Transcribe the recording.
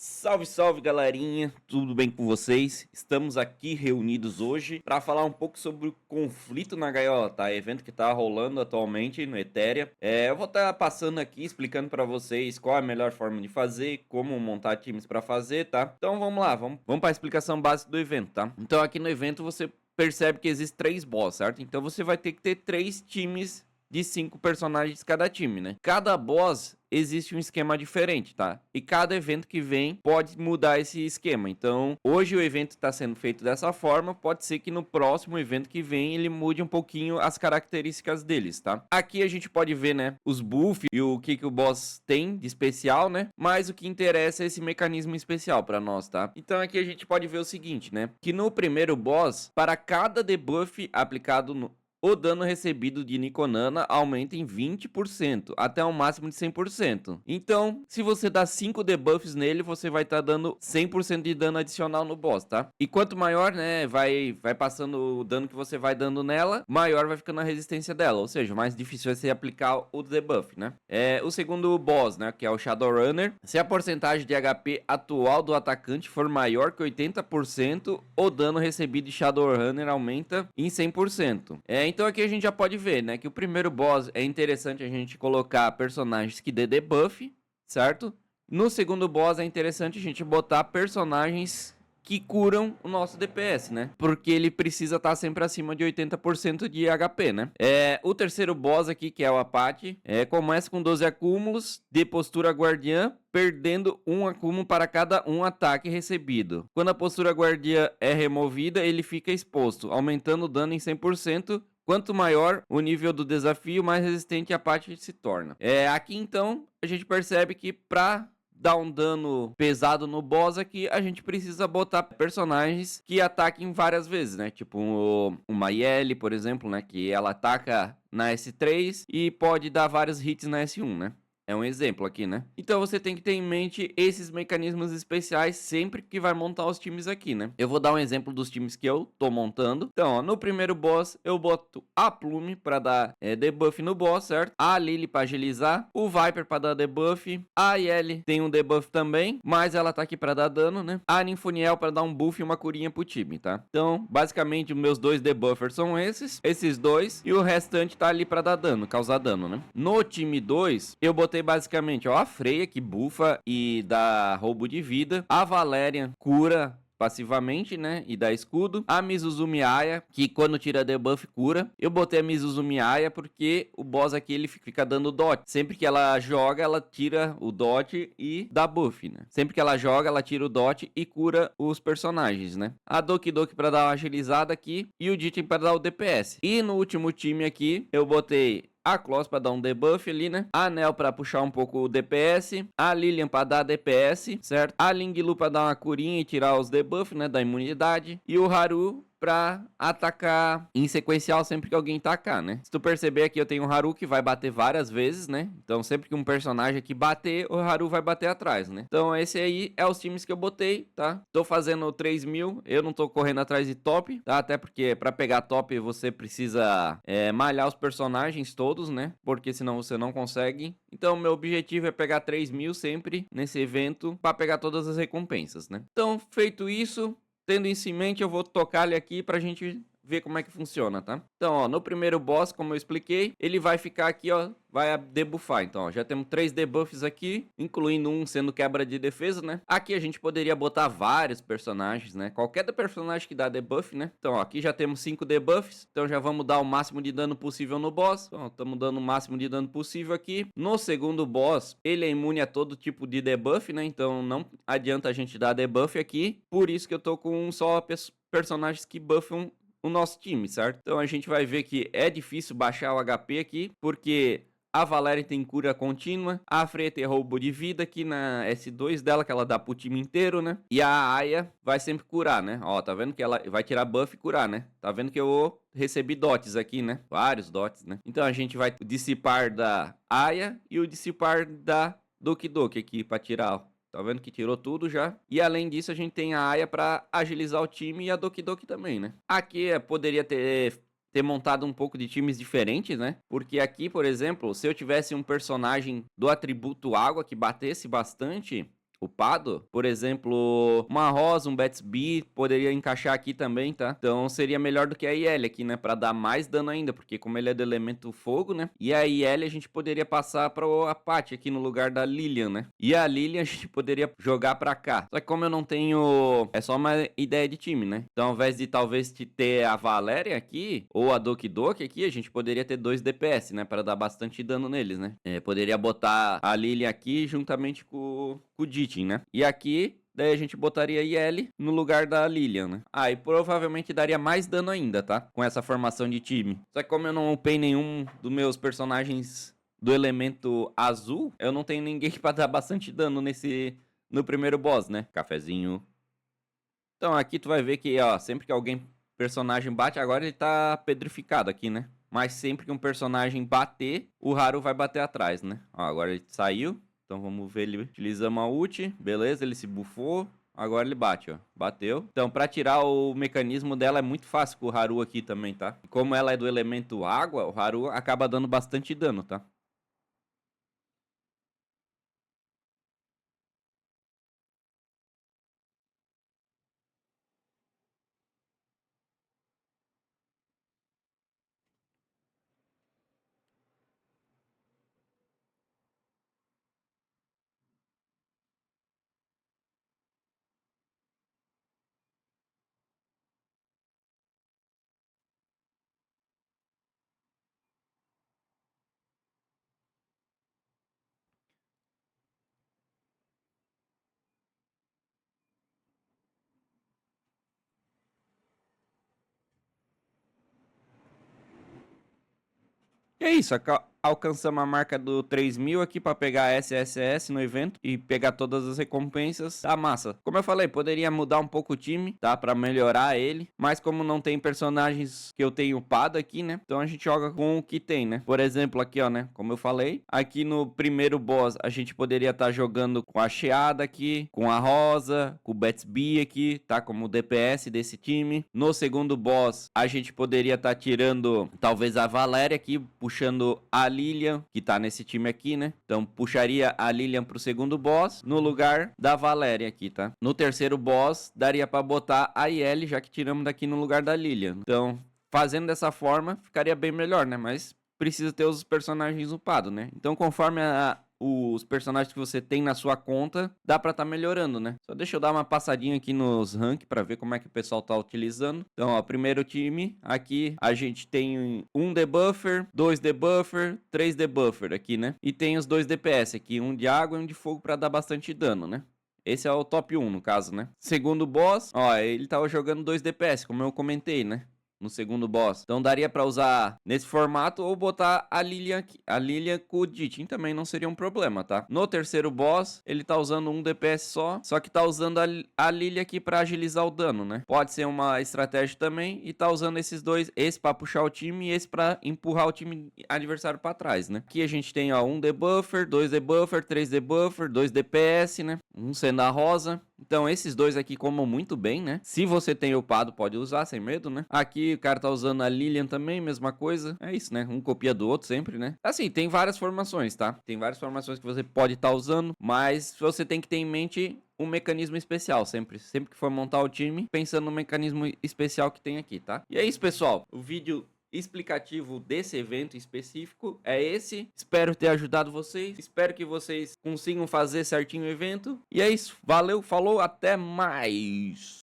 Salve, salve galerinha, tudo bem com vocês? Estamos aqui reunidos hoje para falar um pouco sobre o conflito na gaiola, tá? Evento que tá rolando atualmente no Ethereum. Eu vou estar passando aqui explicando para vocês qual é a melhor forma de fazer, como montar times para fazer, tá? Então vamos lá, vamos para a explicação básica do evento, tá? Então aqui no evento você percebe que existem 3 boss, certo? Então você vai ter que ter 3 times de 5 personagens cada time, né? Cada boss existe um esquema diferente, tá? E cada evento que vem pode mudar esse esquema. Então, hoje o evento está sendo feito dessa forma, pode ser que no próximo evento que vem ele mude um pouquinho as características deles, tá? Aqui a gente pode ver, né, os buffs e o que o boss tem de especial, né? Mas o que interessa é esse mecanismo especial para nós, tá? Então aqui a gente pode ver o seguinte, né? Que no primeiro boss, para cada debuff aplicado o dano recebido de Nikonana aumenta em 20%, até um máximo de 100%. Então, se você dá 5 debuffs nele, você vai estar dando 100% de dano adicional no boss, tá? E quanto maior, né, vai passando o dano que você vai dando nela, maior vai ficando a resistência dela, ou seja, mais difícil vai ser aplicar o debuff, né? O segundo boss, né, que é o Shadowrunner, se a porcentagem de HP atual do atacante for maior que 80%, o dano recebido de Shadowrunner aumenta em 100%. Então aqui a gente já pode ver, né, que o primeiro boss é interessante a gente colocar personagens que dê debuff, certo? No segundo boss é interessante a gente botar personagens que curam o nosso DPS, né? Porque ele precisa estar sempre acima de 80% de HP, né? O terceiro boss aqui, que é o Apache, começa com 12 acúmulos de postura guardiã, perdendo um acúmulo para cada um ataque recebido. Quando a postura guardiã é removida, ele fica exposto, aumentando o dano em 100%. Quanto maior o nível do desafio, mais resistente a parte se torna. Aqui então a gente percebe que para dar um dano pesado no boss aqui, a gente precisa botar personagens que ataquem várias vezes, né? Tipo uma Yeli, por exemplo, né? Que ela ataca na S3 e pode dar vários hits na S1, né? É um exemplo aqui, né? Então você tem que ter em mente esses mecanismos especiais sempre que vai montar os times aqui, né? Eu vou dar um exemplo dos times que eu tô montando. Então, ó, no primeiro boss eu boto a Plume pra dar debuff no boss, certo? A Lily pra agilizar, o Viper pra dar debuff, a Yeli tem um debuff também, mas ela tá aqui pra dar dano, né? A Ninfoniel pra dar um buff e uma curinha pro time, tá? Então, basicamente, os meus 2 debuffers são esses dois, e o restante tá ali pra dar dano, causar dano, né? No time 2, eu botei basicamente, ó, a Freya, que bufa e dá roubo de vida. A Valéria cura passivamente, né, e dá escudo. A Mizuzumi Aya, que quando tira debuff cura. Eu botei a Mizuzumi Aya porque o boss aqui ele fica dando dot. Sempre que ela joga, ela tira o dot e dá buff, né? Sempre que ela joga, ela tira o dot e cura os personagens, né? A Doki Doki pra dar uma agilizada aqui e o Jitten pra dar o DPS. E no último time aqui, eu botei a Kloss pra dar um debuff ali, né? A Nel pra puxar um pouco o DPS. A Lilian pra dar DPS, certo? A Ling Lu pra dar uma curinha e tirar os debuffs, né? Da imunidade. E o Haru pra atacar em sequencial sempre que alguém tacar, né? Se tu perceber aqui, eu tenho um Haru que vai bater várias vezes, né? Então sempre que um personagem aqui bater, o Haru vai bater atrás, né? Então esse aí é os times que eu botei, tá? Tô fazendo 3.000, eu não tô correndo atrás de top, tá? Até porque pra pegar top você precisa malhar os personagens todos, né? Porque senão você não consegue. Então meu objetivo é pegar 3.000 sempre nesse evento pra pegar todas as recompensas, né? Então feito isso, tendo isso em mente, eu vou tocar ele aqui pra gente ver como é que funciona, tá? Então, ó, no primeiro boss, como eu expliquei, ele vai ficar aqui, ó, vai debuffar. Então, ó, já temos 3 debuffs aqui, incluindo um sendo quebra de defesa, né? Aqui a gente poderia botar vários personagens, né? Qualquer personagem que dá debuff, né? Então, ó, aqui já temos 5 debuffs, então já vamos dar o máximo de dano possível no boss. Então, estamos dando o máximo de dano possível aqui. No segundo boss, ele é imune a todo tipo de debuff, né? Então, não adianta a gente dar debuff aqui. Por isso que eu tô com só personagens que buffam o nosso time, certo? Então a gente vai ver que é difícil baixar o HP aqui, porque a Valéria tem cura contínua, a Freya tem roubo de vida aqui na S2 dela, que ela dá pro time inteiro, né? E a Aya vai sempre curar, né? Ó, tá vendo que ela vai tirar buff e curar, né? Tá vendo que eu recebi dots aqui, né? Vários dots, né? Então a gente vai dissipar da Aya e o dissipar da Doki Doki aqui pra tirar, ó. Tá vendo que tirou tudo já? E além disso, a gente tem a Aya pra agilizar o time e a Doki Doki também, né? Aqui poderia ter montado um pouco de times diferentes, né? Porque aqui, por exemplo, se eu tivesse um personagem do atributo água que batesse bastante, upado, por exemplo, uma Rosa, um Betsby, poderia encaixar aqui também, tá? Então seria melhor do que a IL aqui, né? Pra dar mais dano ainda, porque como ele é do elemento fogo, né? E a IL a gente poderia passar pra Apache aqui no lugar da Lilian, né? E a Lilian a gente poderia jogar pra cá. Só que como eu não tenho... É só uma ideia de time, né? Então ao invés de talvez ter a Valéria aqui, ou a Doki Doki aqui, a gente poderia ter 2 DPS, né? Pra dar bastante dano neles, né? Poderia botar a Lilian aqui juntamente com o Dittin, né? E aqui... Daí a gente botaria IL no lugar da Lilian, né? Aí provavelmente daria mais dano ainda, tá? Com essa formação de time. Só que como eu não upei nenhum dos meus personagens do elemento azul, eu não tenho ninguém pra dar bastante dano no primeiro boss, né? Cafezinho. Então aqui tu vai ver que, ó, sempre que alguém personagem bate, agora ele tá pedrificado aqui, né? Mas sempre que um personagem bater, o Haru vai bater atrás, né? Ó, agora ele saiu. Então vamos ver, ele utilizamos a ult, beleza, ele se buffou, agora ele bate, ó, bateu. Então pra tirar o mecanismo dela é muito fácil com o Haru aqui também, tá? Como ela é do elemento água, o Haru acaba dando bastante dano, tá? E é isso, alcançamos a marca do 3.000 aqui para pegar a SSS no evento e pegar todas as recompensas. Tá massa. Como eu falei, poderia mudar um pouco o time, tá? Para melhorar ele, mas como não tem personagens que eu tenho upado aqui, né? Então a gente joga com o que tem, né? Por exemplo, aqui, ó, né? Como eu falei, aqui no primeiro boss a gente poderia estar jogando com a Sheada aqui, com a Rosa, com o Betsby aqui, tá? Como DPS desse time. No segundo boss, a gente poderia estar tirando talvez a Valéria aqui, puxando a Lilian, que tá nesse time aqui, né? Então puxaria a Lilian pro segundo boss, no lugar da Valéria aqui, tá? No terceiro boss, daria pra botar a IL, já que tiramos daqui no lugar da Lilian. Então, fazendo dessa forma, ficaria bem melhor, né? Mas precisa ter os personagens upados, né? Então, conforme os personagens que você tem na sua conta, dá pra tá melhorando, né? Só deixa eu dar uma passadinha aqui nos rank pra ver como é que o pessoal tá utilizando. Então, ó, primeiro time, aqui a gente tem um debuffer, dois debuffer, três debuffer aqui, né? E tem os dois DPS aqui, um de água e um de fogo pra dar bastante dano, né? Esse é o top 1, no caso, né? Segundo boss, ó, ele tava jogando 2 DPS, como eu comentei, né? No segundo boss. Então daria pra usar nesse formato ou botar a Lilian aqui. A Lilian com o Dittin também não seria um problema, tá? No terceiro boss, ele tá usando um DPS só que tá usando a Lilian aqui pra agilizar o dano, né? Pode ser uma estratégia também e tá usando esses dois, esse pra puxar o time e esse pra empurrar o time adversário pra trás, né? Aqui a gente tem, ó, um debuffer, dois debuffer, três debuffer, dois DPS, né? Um sendo a Rosa. Então esses dois aqui comam muito bem, né? Se você tem upado, pode usar sem medo, né? Aqui o cara tá usando a Lilian também, mesma coisa. É isso, né? Um copia do outro sempre, né? Assim, tem várias formações, tá? Tem várias formações que você pode estar usando, mas você tem que ter em mente um mecanismo especial, sempre que for montar o time, pensando no mecanismo especial que tem aqui, tá? E é isso, pessoal. O vídeo explicativo desse evento específico é esse. Espero ter ajudado vocês. Espero que vocês consigam fazer certinho o evento. E é isso. Valeu, falou, até mais.